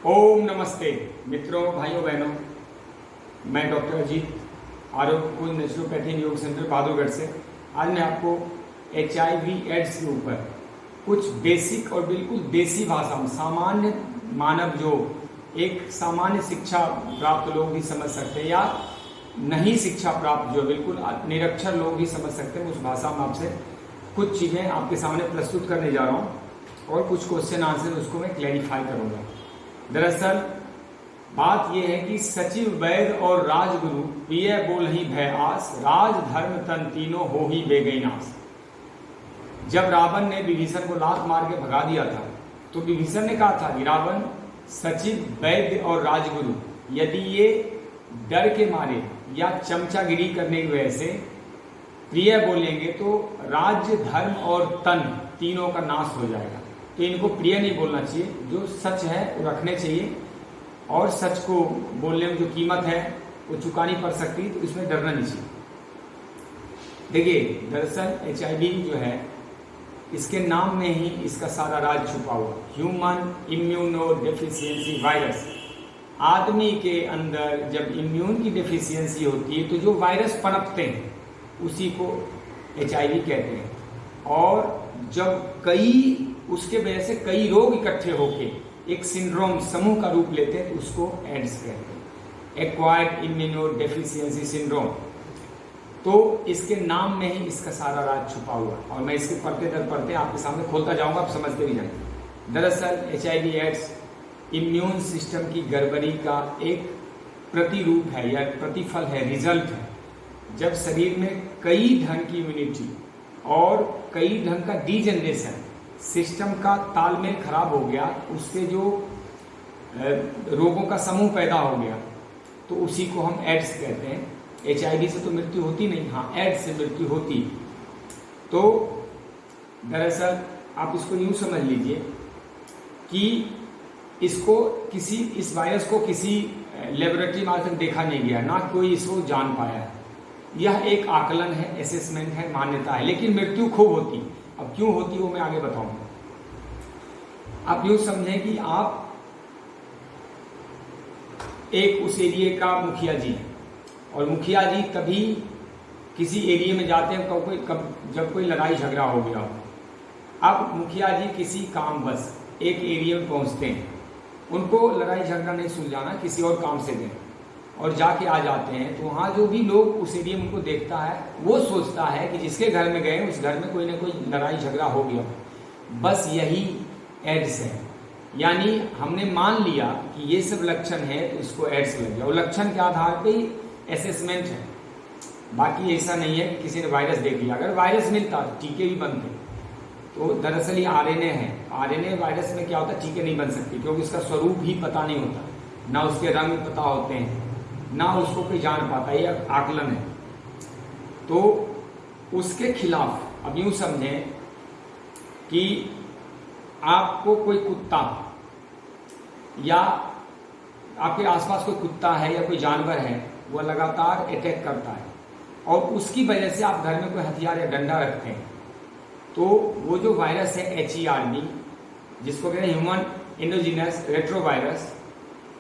ओम नमस्ते मित्रों, भाइयों बहनों। मैं डॉक्टर अजीत, आरोग्य कुंज नेचुरोपैथी योग सेंटर बहादुरगढ़ से। आज मैं आपको HIV एड्स के ऊपर कुछ बेसिक और बिल्कुल देसी भाषा में सामान्य मानव जो एक सामान्य शिक्षा प्राप्त लोग भी समझ सकते हैं या नहीं शिक्षा प्राप्त जो बिल्कुल निरक्षर लोग भी समझ सकते हैं, उस भाषा में आपसे कुछ चीज़ें आपके सामने प्रस्तुत करने जा रहा हूँ और कुछ क्वेश्चन आंसर उसको मैं क्लैरिफाई करूँगा। दरअसल बात यह है कि सचिव वैद और राजगुरु प्रिय बोल ही भय आस, राज धर्म तन तीनों हो ही बेगई नाश। जब रावण ने विभीषण को लात मार के भगा दिया था तो विभीषण ने कहा था कि रावण, सचिव, वैद्य और राजगुरु यदि ये डर के मारे या चमचागिरी करने की वजह से प्रिय बोलेंगे तो राज्य, धर्म और तन तीनों का नाश हो जाएगा। तो इनको प्रिय नहीं बोलना चाहिए, जो सच है वो रखने चाहिए और सच को बोलने में जो कीमत है वो चुकानी पड़ सकती है, तो इसमें डरना नहीं चाहिए। देखिए, दरअसल HIV जो है इसके नाम में ही इसका सारा राज छुपा हुआ, ह्यूमन इम्यूनो डेफिशिएंसी वायरस। आदमी के अंदर जब इम्यून की डेफिशिएंसी होती है तो जो वायरस पनपते हैं उसी को HIV कहते हैं। और जब कई उसके वजह से कई रोग इकट्ठे होके एक सिंड्रोम समूह का रूप लेते हैं तो उसको एड्स कहते हैं, एक्वायर्ड इम्यूनो डेफिशिएंसी सिंड्रोम। तो इसके नाम में ही इसका सारा राज छुपा हुआ है और मैं इसके पढ़ते दर पढ़ते आपके सामने खोलता जाऊंगा, आप समझते भी जाएंगे। दरअसल HIV एड्स इम्यून सिस्टम की गड़बड़ी का एक प्रतिरूप है या प्रतिफल है, रिजल्ट है। जब शरीर में कई ढंग की इम्यूनिटी और कई ढंग का डिजेनरेशन, सिस्टम का तालमेल खराब हो गया, उससे जो रोगों का समूह पैदा हो गया तो उसी को हम एड्स कहते हैं। HIV से तो मृत्यु होती नहीं, हाँ एड्स से मृत्यु होती। तो दरअसल आप इसको यूं समझ लीजिए कि इस वायरस को किसी लेबोरेटरी में आज तक देखा नहीं गया, ना कोई इसको जान पाया है। यह एक आकलन है, असेसमेंट है, मान्यता है, लेकिन मृत्यु खूब होती। अब क्यों होती वो मैं आगे बताऊंगा। आप यूं समझें कि आप एक उस एरिया का मुखिया जी हैं और मुखिया जी कभी किसी एरिया में जाते हैं जब कोई लड़ाई झगड़ा हो गया हो। अब मुखिया जी किसी काम बस एक एरिया में पहुंचते हैं, उनको लड़ाई झगड़ा नहीं सुलझाना, किसी और काम से दें और जाके आ जाते हैं। तो वहाँ जो भी लोग उस एरिया में उनको देखता है वो सोचता है कि जिसके घर में गए उस घर में कोई ना कोई लड़ाई झगड़ा हो गया। बस यही एड्स है, यानी हमने मान लिया कि ये सब लक्षण है तो इसको एड्स लग गया और लक्षण के आधार पे ही असेसमेंट है। बाकी ऐसा नहीं है कि किसी ने वायरस देख लिया। अगर वायरस मिलता टीके भी बनते। तो दरअसल ये RNA है। RNA वायरस में क्या होता है, टीके नहीं बन सकते क्योंकि उसका स्वरूप ही पता नहीं होता, ना उसके रंग पता होते हैं, ना उसको कोई जान पाता, ये आकलन है। तो उसके खिलाफ अब यूं समझें कि आपको कोई कुत्ता या आपके आसपास कोई कुत्ता है या कोई जानवर है, वह लगातार अटैक करता है और उसकी वजह से आप घर में कोई हथियार या डंडा रखते हैं, तो वो जो वायरस है HERV, जिसको कहते हैं ह्यूमन एंडोजीनस रेट्रोवायरस,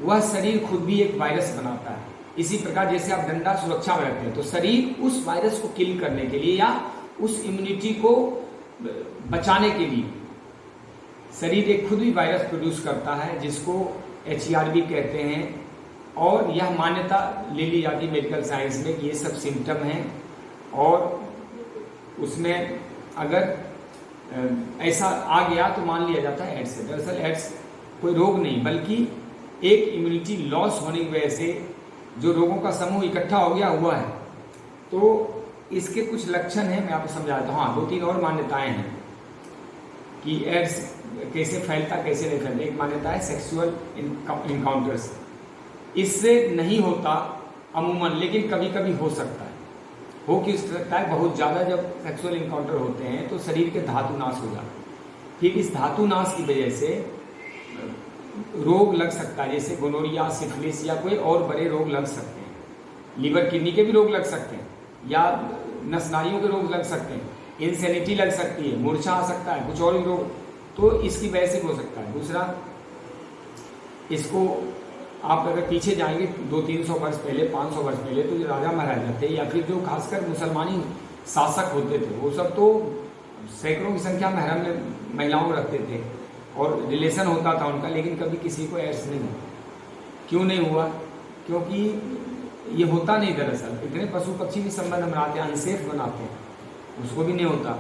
वह शरीर खुद भी एक वायरस बनाता है। इसी प्रकार जैसे आप डंडा सुरक्षा में रखते हैं तो शरीर उस वायरस को किल करने के लिए या उस इम्यूनिटी को बचाने के लिए शरीर एक खुद भी वायरस प्रोड्यूस करता है, जिसको HERV कहते हैं। और यह मान्यता ले ली जाती है मेडिकल साइंस में कि ये सब सिम्टम हैं और उसमें अगर ऐसा आ गया तो मान लिया जाता है एड्स है। दरअसल एड्स कोई रोग नहीं बल्कि एक इम्यूनिटी लॉस होने की वजह से जो रोगों का समूह इकट्ठा हो गया हुआ है। तो इसके कुछ लक्षण हैं, मैं आपको समझाता हूँ। हाँ, 2-3 और मान्यताएं हैं कि एड्स कैसे फैलता कैसे नहीं फैलता। एक मान्यता है सेक्सुअल इनकाउंटर्स, इससे नहीं होता अमूमन, लेकिन कभी कभी हो सकता है। हो क्यों सकता है, बहुत ज़्यादा जब सेक्सुअल इनकाउंटर होते हैं तो शरीर के धातु नाश हो जाते हैं। फिर इस धातु नाश की वजह से रोग लग सकता है, जैसे गोनोरिया, सिफिलिस या कोई और बड़े रोग लग सकते हैं। लीवर किडनी के भी रोग लग सकते हैं या नस नाड़ियों के रोग लग सकते हैं, इंसेनिटी लग सकती है, मूर्छा आ सकता है, कुछ और भी रोग। तो इसकी वजह से हो सकता है। दूसरा, इसको आप अगर पीछे जाएंगे 200-300 वर्ष पहले, 500 वर्ष पहले, तो जो राजा महाराजा थे या फिर जो खासकर मुसलमानी शासक होते थे वो सब तो सैकड़ों की संख्या में हरम में महिलाओं रखते थे और रिलेशन होता था उनका, लेकिन कभी किसी को एड्स नहीं हुआ। क्यों नहीं हुआ? क्योंकि ये होता नहीं। दरअसल इतने पशु पक्षी भी संबंध बनाते हैं, अनसेफ बनाते हैं, उसको भी नहीं होता।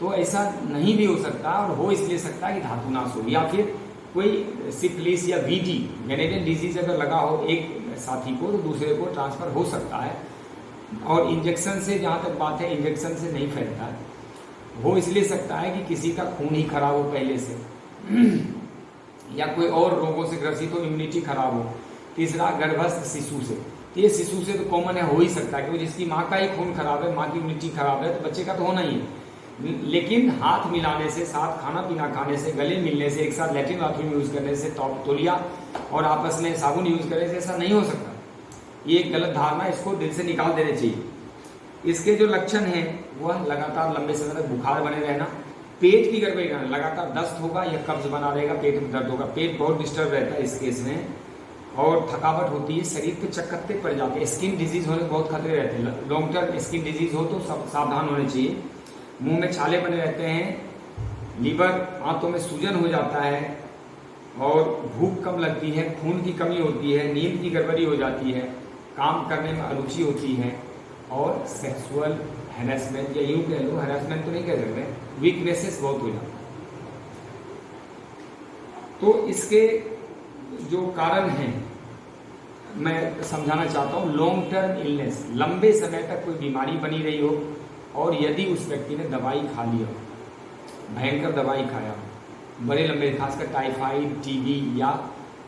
तो ऐसा नहीं भी हो सकता, और हो इसलिए सकता है कि धातुनाश हो, या फिर कोई सिफिलिस या वीडी वेनेरियन डिजीज अगर लगा हो एक साथी को तो दूसरे को ट्रांसफर हो सकता है। और इंजेक्शन से, जहाँ तक बात है, इंजेक्शन से नहीं फैलता है। हो इसलिए सकता है कि किसी का खून ही खराब हो पहले से या कोई और रोगों से ग्रसित हो, इम्यूनिटी खराब हो। तीसरा, गर्भस्थ शिशु से। तो ये शिशु से तो कॉमन है, हो ही सकता है, क्योंकि जिसकी माँ का ही खून खराब है, माँ की इम्यूनिटी खराब है, तो बच्चे का तो होना ही है। लेकिन हाथ मिलाने से, साथ खाना पीना खाने से, गले मिलने से, एक साथ लैट्रिन बाथरूम यूज करने से, तौलिया और आपस में साबुन यूज करने से ऐसा नहीं हो सकता। ये एक गलत धारणा, इसको दिल से निकाल देने चाहिए। इसके जो लक्षण हैं वह लगातार लंबे समय तक बुखार बने रहना, पेट की गड़बड़ी रहना, लगातार दस्त होगा या कब्ज बना रहेगा, पेट में दर्द होगा, पेट बहुत डिस्टर्ब रहता है इस केस में, और थकावट होती है, शरीर पे चक्कते पड़ जाते हैं, स्किन डिजीज होने के बहुत खतरे रहते हैं। लॉन्ग टर्म स्किन डिजीज हो तो सब सावधान होने चाहिए। मुंह में छाले बने रहते हैं, लीवर, आंतों में सूजन हो जाता है, और भूख कम लगती है, खून की कमी होती है, नींद की गड़बड़ी हो जाती है, काम करने में अरुचि होती है, और सेक्सुअल हैरेसमेंट, या यूं कह लो, हैरेसमेंट तो नहीं कह सकते, वीकनेसेस बहुत हो जाता है। तो इसके जो कारण हैं मैं समझाना चाहता हूँ। लॉन्ग टर्म इलनेस, लंबे समय तक कोई बीमारी बनी रही हो, और यदि उस व्यक्ति ने दवाई खा ली हो, भयंकर दवाई खाया हो, बड़े लंबे, खासकर टाइफाइड, टीबी, या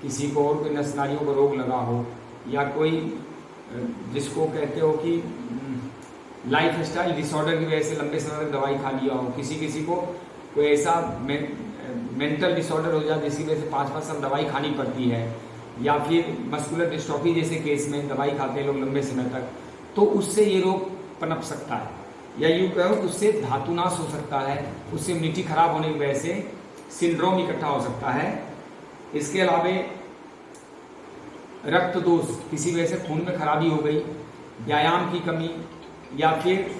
किसी को और कोई नस नालियों को रोग लगा हो, या कोई जिसको कहते हो कि लाइफ स्टाइल डिसऑर्डर की वजह से लंबे समय तक दवाई खा लिया हो, किसी को कोई ऐसा मेंटल डिसऑर्डर हो जाए जिसकी वजह से 5-5 साल दवाई खानी पड़ती है, या फिर मस्कुलर डिस्ट्रॉफी जैसे केस में दवाई खाते हैं लोग लंबे समय तक, तो उससे ये रोग पनप सकता है। या यूँ कहो तो उससे धातुनाश हो सकता है, उससे इम्यूनिटी खराब होने की वजह से सिंड्रोम इकट्ठा हो सकता है। इसके अलावा रक्त दोष, किसी वजह से खून में खराबी हो गई, व्यायाम की कमी, या फिर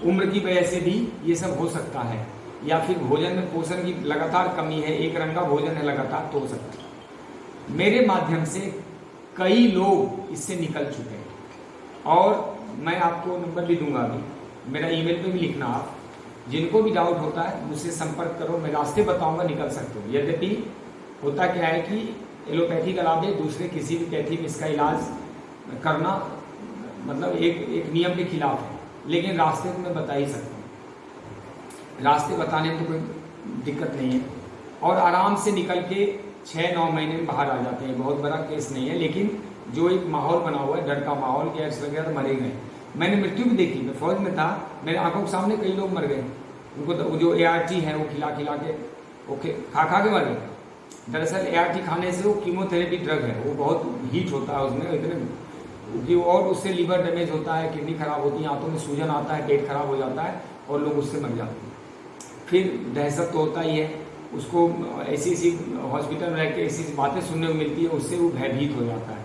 उम्र की वजह से भी ये सब हो सकता है, या फिर भोजन में पोषण की लगातार कमी है, एक रंग का भोजन है लगातार, तो हो सकता है। मेरे माध्यम से कई लोग इससे निकल चुके हैं, और मैं आपको नंबर भी दूंगा अभी, मेरा ईमेल पे भी लिखना आप, जिनको भी डाउट होता है मुझसे संपर्क करो, मैं रास्ते बताऊंगा, निकल सकते हो। यद्यपि होता क्या है कि एलोपैथी के अलावा दूसरे किसी भी पैथी में इसका इलाज करना मतलब एक नियम के खिलाफ है, लेकिन रास्ते तो मैं बता ही सकता हूँ, रास्ते बताने में तो कोई दिक्कत नहीं है, और आराम से निकल के 6-9 महीने में बाहर आ जाते हैं। बहुत बड़ा केस नहीं है, लेकिन जो एक माहौल बना हुआ है, डर का माहौल, गैस वगैरह, तो मरे गए। मैंने मृत्यु भी देखी, मैं फौज में था, मेरे आंखों के सामने कई लोग मर गए, उनको तो जो ART है वो खिला के वो खा के मर गए। दरअसल ART खाने से वो कीमोथेरेपी ड्रग है, वो बहुत हीट होता है उसमें इतने, और उससे लीवर डैमेज होता है, किडनी खराब होती है, आंतों में सूजन आता है, पेट खराब हो जाता है, और लोग उससे मर जाते हैं। फिर दहशत तो होता ही है, उसको ऐसी हॉस्पिटल में रह के ऐसी बातें सुनने को मिलती है, उससे वो भयभीत हो जाता है।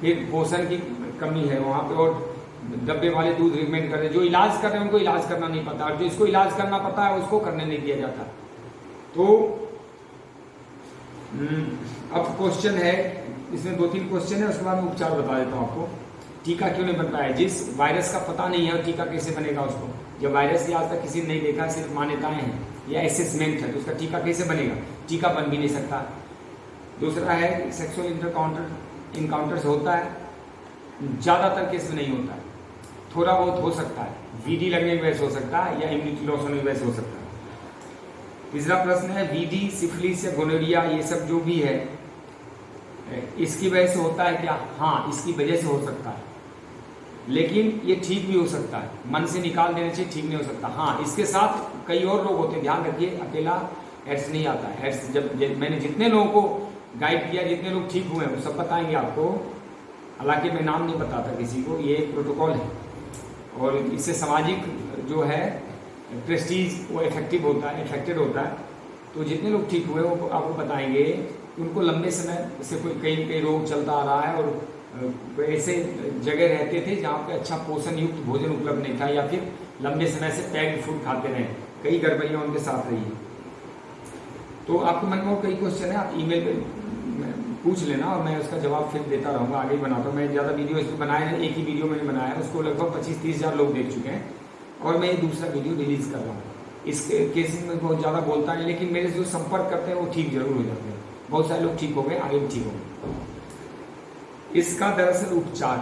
फिर पोषण की कमी है वहाँ पे, और डब्बे वाले दूध रिकमेंड कर रहे हैं, जो इलाज कर रहे हैं उनको इलाज करना नहीं पता, और जो इसको इलाज करना पता है उसको करने नहीं दिया जाता। तो अब क्वेश्चन है, इसमें 2-3 क्वेश्चन है, उसके बाद मैं उपचार बता देता हूँ आपको। टीका क्यों नहीं बन पाया? जिस वायरस का पता नहीं है टीका कैसे बनेगा उसको, जब वायरस ही आज तक किसी ने नहीं देखा, सिर्फ मान्यताएं हैं या असेसमेंट है, तो उसका टीका कैसे बनेगा? टीका बन भी नहीं सकता। दूसरा है सेक्सुअल इनकाउंटर्स होता है, ज़्यादातर केस में नहीं होता है, थोड़ा बहुत हो सकता है, VD लगने की वजह से हो सकता है, या इम्यूनिटी लॉस होने की वजह से हो सकता है। तीसरा प्रश्न है VD, सिफिलिस या गोनोरिया, ये सब जो भी है इसकी वजह से होता है क्या? हाँ, इसकी वजह से हो सकता है, लेकिन ये ठीक भी हो सकता है, मन से निकाल देने से ठीक नहीं हो सकता। हाँ, इसके साथ कई और रोग होते हैं, ध्यान रखिए, अकेला एड्स नहीं आता है। एड्स जब मैंने जितने लोगों को गाइड किया, जितने लोग ठीक हुए हैं वो सब बताएंगे आपको, हालांकि मैं नाम नहीं बताता किसी को, ये एक प्रोटोकॉल है, और इससे सामाजिक जो है प्रेस्टीज वो इफेक्टेड होता है। तो जितने लोग ठीक हुए वो आपको बताएंगे उनको लंबे समय से कोई कई रोग चलता आ रहा है और ऐसे जगह रहते थे जहाँ पे अच्छा पोषण युक्त भोजन उपलब्ध नहीं था, या फिर लंबे समय से पैक्ड फूड खाते रहे, कई गड़बड़ियाँ उनके साथ रही है। तो आपके मन में और कई क्वेश्चन है, आप ईमेल पे पूछ लेना और मैं उसका जवाब फिर देता रहूँगा, आगे ही बनाता हूँ। मैं ज़्यादा वीडियो इसमें बनाया है, एक ही वीडियो मैंने बनाया है, उसको लगभग 25-30 हज़ार लोग देख चुके हैं और मैं ये दूसरा वीडियो रिलीज़ कर रहा हूँ। इस केस में बहुत ज़्यादा बोलता नहीं, लेकिन मेरे से जो संपर्क करते हैं वो ठीक जरूर हो जाते हैं। बहुत सारे लोग ठीक हो गए, आगे भी ठीक हो गए। इसका दरअसल उपचार,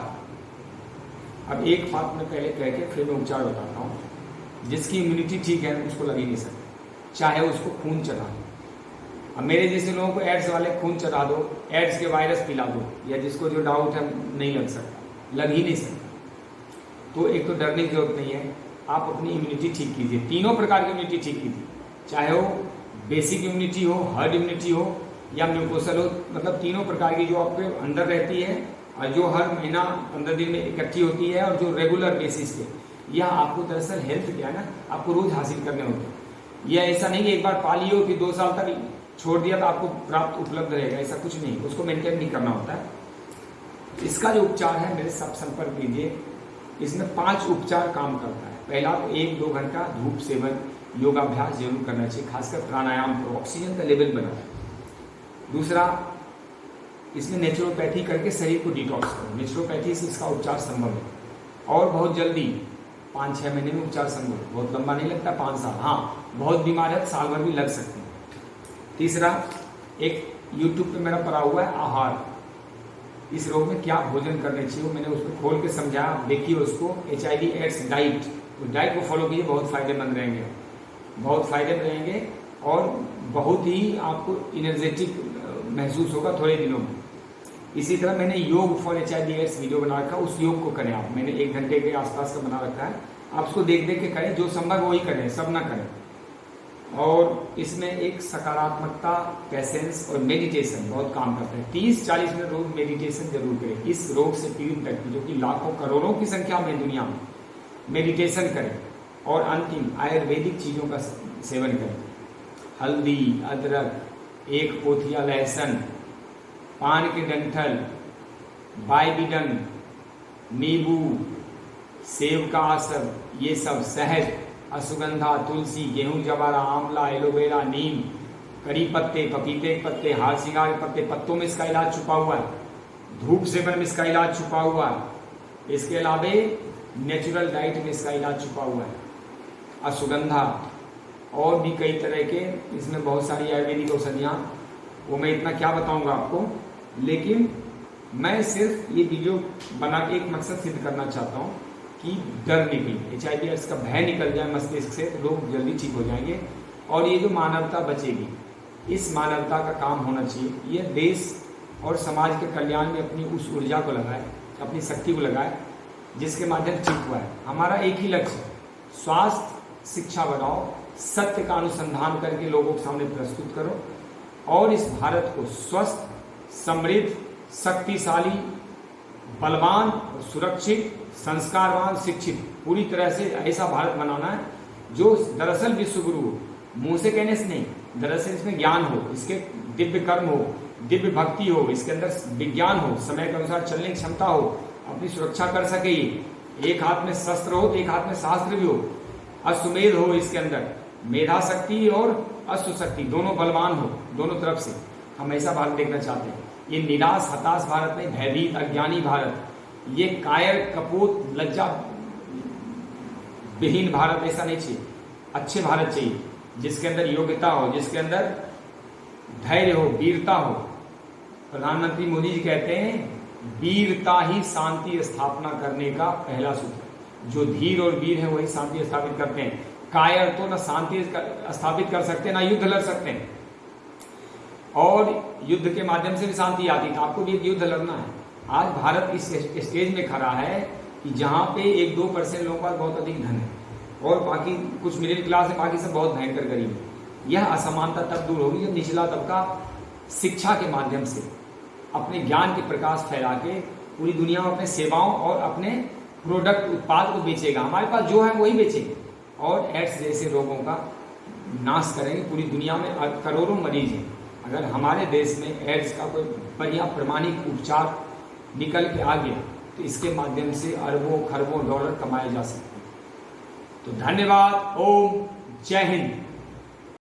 अब एक बात मैं पहले कह के फिर मैं उपचार बताता हूँ। जिसकी इम्यूनिटी ठीक है उसको लग ही नहीं सकता, चाहे उसको खून चढ़ा दो। अब मेरे जैसे लोगों को एड्स वाले खून चढ़ा दो, एड्स के वायरस पिला दो, या जिसको जो डाउट है नहीं लग सकता, लग ही नहीं सकता। तो एक तो डरने की जरूरत नहीं है, आप अपनी इम्यूनिटी ठीक कीजिए। तीनों प्रकार की इम्यूनिटी ठीक कीजिए, चाहे वो बेसिक इम्यूनिटी हो, हर्ड इम्यूनिटी हो या म्यूकोसल हो, मतलब तीनों प्रकार की जो आपके अंदर रहती है और जो हर महीना 15 दिन में इकट्ठी होती है और जो रेगुलर बेसिस पे, यह आपको दरअसल हेल्थ क्या है ना, आपको रोज हासिल करने होते हैं। यह ऐसा नहीं कि एक बार पा लियो कि 2 साल तक छोड़ दिया तो आपको प्राप्त उपलब्ध रहेगा, ऐसा कुछ नहीं, उसको मेंटेन नहीं करना होता है। इसका जो उपचार है मेरे साथ संपर्क कीजिए। इसमें 5 उपचार काम करता है। पहला तो 1-2 घंटा धूप सेवन, योगाभ्यास जरूर करना चाहिए, खासकर प्राणायाम पर ऑक्सीजन का लेवल बनाना है। दूसरा, इसमें नेचुरोपैथी करके शरीर को डिटॉक्स करो, नेचुरोपैथी से इसका उपचार संभव है और बहुत जल्दी 5-6 महीने में उपचार संभव है, बहुत लंबा नहीं लगता, 5 साल, हाँ बहुत बीमार है साल भर भी लग सकते हैं। तीसरा, एक यूट्यूब पे मेरा पड़ा हुआ है आहार, इस रोग में क्या भोजन करने चाहिए, मैंने उसको खोल के समझाया, देखिए उसको, HIV एड्स डाइट, तो डाइट को फॉलो कीजिए, बहुत फायदेमंद रहेंगे, बहुत फायदेमंद रहेंगे और बहुत ही आपको एनर्जेटिक महसूस होगा थोड़े दिनों में। इसी तरह मैंने योग फॉर HIV एड्स वीडियो बना रखा, उस योग को करें आप, मैंने 1 घंटे के आसपास का बना रखा है, आप उसको देख देख के करें, जो संभव वही करें, सब ना करें। और इसमें एक सकारात्मकता, पैसेंस और मेडिटेशन बहुत काम करता है। 30-40 मिनट रोज मेडिटेशन जरूर करें। इस रोग से पीड़ित व्यक्ति जो कि लाखों करोड़ों की संख्या में दुनिया में, मेडिटेशन करें। और अंतिम, आयुर्वेदिक चीज़ों का सेवन करें, हल्दी, अदरक, 1 पोथिया लहसुन, पान के डंठल, बाइबिडन, नींबू, सेब का आसर, ये सब, शहद, अश्वगंधा, तुलसी, गेहूं जवारा, आंवला, एलोवेरा, नीम, करी पत्ते, पपीते के पत्ते, हार सिंगार के पत्ते, पत्तों में इसका इलाज छुपा हुआ है, धूप सेवन में इसका इलाज छुपा हुआ है। इसके अलावे नेचुरल डाइट में इसका इलाज छुपा हुआ है, अश्वगंधा और भी कई तरह के, इसमें बहुत सारी आयुर्वेदिक औषधियाँ, वो मैं इतना क्या बताऊंगा आपको, लेकिन मैं सिर्फ ये वीडियो बना के एक मकसद सिद्ध करना चाहता हूँ कि डर निकले, HIV एड्स का भय निकल जाए मस्तिष्क से, तो लोग जल्दी ठीक हो जाएंगे और ये जो मानवता बचेगी, इस मानवता का काम होना चाहिए। ये देश और समाज के कल्याण में अपनी उस ऊर्जा को लगाए, अपनी शक्ति को लगाए जिसके माध्यम ठीक हुआ है। हमारा एक ही लक्ष्य है, स्वास्थ्य, शिक्षा बढ़ाओ, सत्य का अनुसंधान करके लोगों के सामने प्रस्तुत करो और इस भारत को स्वस्थ, समृद्ध, शक्तिशाली, बलवान और सुरक्षित, संस्कारवान, शिक्षित, पूरी तरह से ऐसा भारत बनाना है जो दरअसल विश्व गुरु हो, मुंह से कहने से नहीं, दरअसल इसमें ज्ञान हो, इसके दिव्य कर्म हो, दिव्य भक्ति हो, इसके अंदर विज्ञान हो, समय के अनुसार चलने की क्षमता हो, अपनी सुरक्षा कर सके, एक हाथ में शस्त्र हो तो एक हाथ में शास्त्र भी हो, अश्वमेध हो, इसके अंदर मेधा शक्ति और अश्व शक्ति दोनों बलवान हो, दोनों तरफ से। हम ऐसा भारत देखना चाहते हैं। ये निराश हताश भारत नहीं, भयभीत अज्ञानी भारत, ये कायर कपूत लज्जा विहीन भारत ऐसा नहीं चाहिए। अच्छे भारत चाहिए जिसके अंदर योग्यता हो, जिसके अंदर धैर्य हो, वीरता हो। प्रधानमंत्री मोदी जी कहते हैं वीरता ही शांति स्थापना करने का पहला सूत्र। जो धीर और वीर है वही शांति स्थापित करते हैं। कायर तो ना शांति स्थापित कर सकते ना युद्ध लड़ सकते हैं, और युद्ध के माध्यम से भी शांति आती है। आपको भी एक युद्ध लड़ना है। आज भारत इस स्टेज में खड़ा है कि जहाँ पे 1-2% लोगों का बहुत अधिक धन है और बाकी कुछ मिडिल क्लास है, बाकी सब बहुत भयंकर गरीब है। यह असमानता तब दूर होगी जब निचला तबका शिक्षा के माध्यम से अपने ज्ञान के प्रकाश फैला के पूरी दुनिया में अपने सेवाओं और अपने प्रोडक्ट उत्पाद को बेचेगा। हमारे पास जो है वही बेचेंगे और एड्स जैसे रोगों का नाश करेंगे। पूरी दुनिया में करोड़ों मरीज हैं। अगर हमारे देश में एड्स का कोई बढ़िया प्रमाणिक उपचार निकल के आ गया तो इसके माध्यम से अरबों खरबों डॉलर कमाए जा सकते हैं। तो धन्यवाद। ओम जय हिंद।